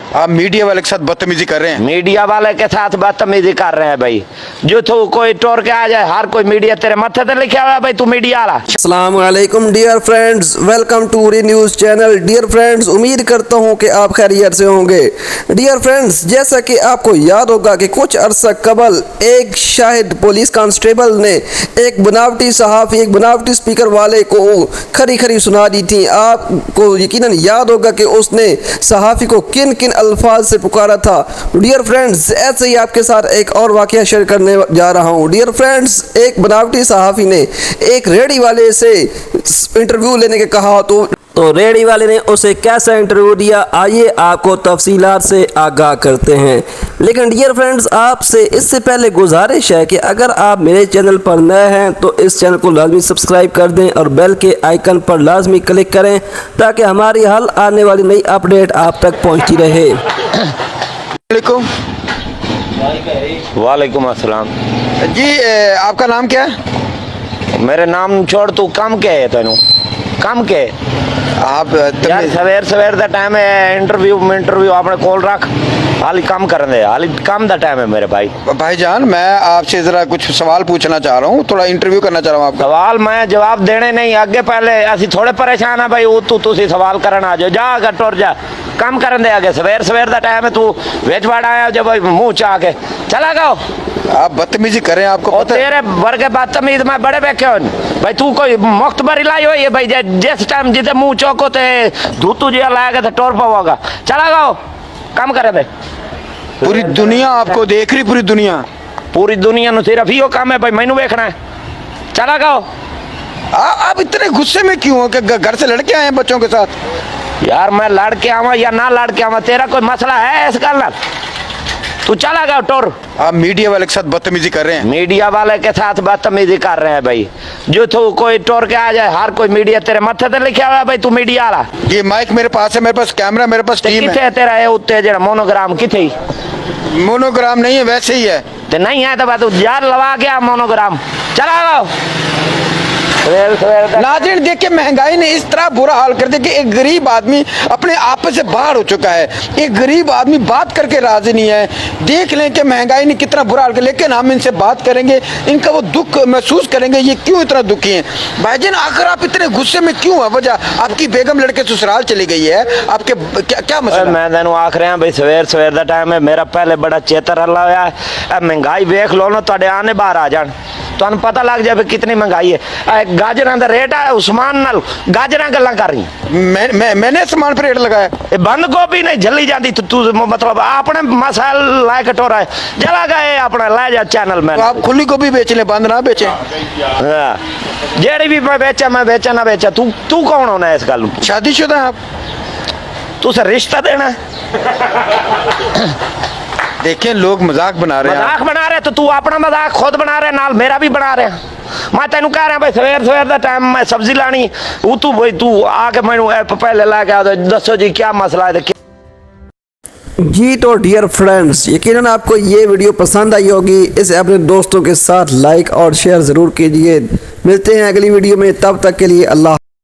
आप मीडिया वाले के साथ बदतमीजी कर रहे हैं। मीडिया वाले के साथ बदतमीजी कर रहे हैं भाई। जो तू कोई टोर के आ जाए, हर कोई मीडिया तेरे मत्थे पे लिखा हुआ है भाई, तू मीडिया वाला। अस्सलाम वालेकुम dear friends, welcome to Re News channel. Dear friends, उम्मीद करता हूं कि आप खैरियत से होंगे। डियर फ्रेंड्स, जैसा कि आपको याद होगा कि कुछ अरसा कबल एक शाहिद पुलिस कांस्टेबल ने एक बनावटी सहाफ़ी, एक बनावटी स्पीकर वाले को खरी खरी सुना दी थी। आपको यकीनन याद होगा कि उसने सहाफ़ी को किन किन अल्फाज से पुकारा था। डियर फ्रेंड्स, ऐसे ही आपके साथ एक और वाक़या शेयर करने जा रहा हूँ। डियर फ्रेंड्स, एक बनावटी सहाफ़ी ने एक रेडी वाले से इंटरव्यू लेने के कहा तो रेडी वाले ने उसे कैसा इंटरव्यू दिया, आइए आपको तफसीलात से आगाह करते हैं। लेकिन डियर फ्रेंड्स, आपसे इससे पहले गुजारिश है कि अगर आप मेरे चैनल पर नए हैं तो इस चैनल को लाजमी सब्सक्राइब कर दें और बेल के आइकन पर लाजमी क्लिक करें ताकि हमारी हर आने वाली नई अपडेट आप तक पहुंचती रहे। वालेकुम अस्सलाम जी, आपका नाम क्या है? मेरे नाम छोड़, तू कम क्या है तेनू? कम के आप यार सवेर दा टाइम है, इंटरव्यू अपने कोल रख। हाली काम करने दे, हाली काम दा टाइम है मेरे भाईजान, मैं आपसे जरा कुछ सवाल पूछना चाह रहा हूँ, थोड़ा इंटरव्यू करना चाह रहा हूँ आपका। सवाल मैं जवाब देने नहीं, आगे पहले असि थोड़े परेशान है भाई। तू सवाल करना आ जाओ, जा अगर टुर जा, काम करने दे आगे। सवेर दा टाइम है, तू वेच बाड़ आया जो भाई मुँह चाह के चला गो। आप बदतमीजी कर रहे हैं, आपको पता है? तेरे वर्ग बदतमीज मैं बड़े बैठे हो भाई। तू कोई मुख्त बरी लाई हुई है भाई, जिस टाइम जिते मुंह चौको ते धूतू जिया लाएगा तो टोर पाओगा। चला गो, काम करे दे। पूरी दुनिया आपको देख रही, पूरी दुनिया नु सिर्फ यो काम है भाई, मैनू देखना है। चला गो। आप इतने गुस्से में क्यों हो कि घर से लड़के आए हैं बच्चों के साथ? यार मैं लड़ के आवा या ना लड़ के आवा, तेरा कोई मसला है इस गल नाल? तू चला गया टोर। आप मीडिया वाले के साथ बदतमीजी कर रहे हैं। मीडिया वाले के साथ बदतमीजी कर रहे हैं भाई। जो तू कोई टोर के आ जाए, हर कोई मीडिया तेरे मत्थे पे लिखा हुआ है भाई, तू मीडिया वाला। ये माइक मेरे पास है, मेरे पास कैमरा, मेरे पास टीम है। किथे तेरा है उत्ते जेड़ा मोनोग्राम किथे? मोनोग्राम नहीं है, वैसे ही है। ते नहीं है तो बात यार लवा गया मोनोग्राम। चला गो। नाज़रीन, देखिए महंगाई ने इस तरह बुरा हाल कर दिया कि एक गरीब आदमी अपने आप से बाहर हो चुका है। एक गरीब आदमी बात करके राजी नहीं है। देख लें कि महंगाई ने कितना बुरा हाल किया, लेकिन हम इनसे बात करेंगे, इनका वो दुख महसूस करेंगे, ये क्यों इतना दुखी हैं। भाईजान, आखिर आप इतने गुस्से में क्यों है? वजह आपकी बेगम लड़के ससुराल चली गई है, आपके क्या मसला? मैं तेन आख रहा भाई, सवेर का टाइम है, मेरा पहले बड़ा चेतर हल्ला हुआ है। महंगाई वेख लो ना, तुहाडे आने बाहर आ जान, तुहानू पता लग जाए कितनी महंगाई है। गाजर का रेट है, उस्मान नाल गाजर गल्लां कर रही। मैंने सामान पर रेट लगाया। बंद गोभी नहीं झली जाती, तू मतलब अपने मसाल लाए कटोरा है। जला गए अपना ला जा चैनल में। तो आप खुली गोभी बेच ले, बंद ना बेचे। जेड़ी भी मैं बेचा ना बेचा, तू कौन होना है इस गल? शादीशुदा आप? तू सर रिश्ता देना? देखें, लोग मजाक बना रहे हैं। मजाक बना रहे तो तू अपना मजाक खुद बना रहे, नाल मेरा भी बना रहे। मैं तेन कह रहा भाई, सवेर का टाइम मैं सब्जी लानी, तू भाई तू आके मैनू पहले ला के आ, दसो जी क्या मसला है। जी तो डियर फ्रेंड्स, यकीनन आपको ये वीडियो पसंद आई होगी। इसे अपने दोस्तों के साथ लाइक और शेयर ज़रूर कीजिए। मिलते हैं अगली वीडियो में, तब तक के लिए अल्लाह।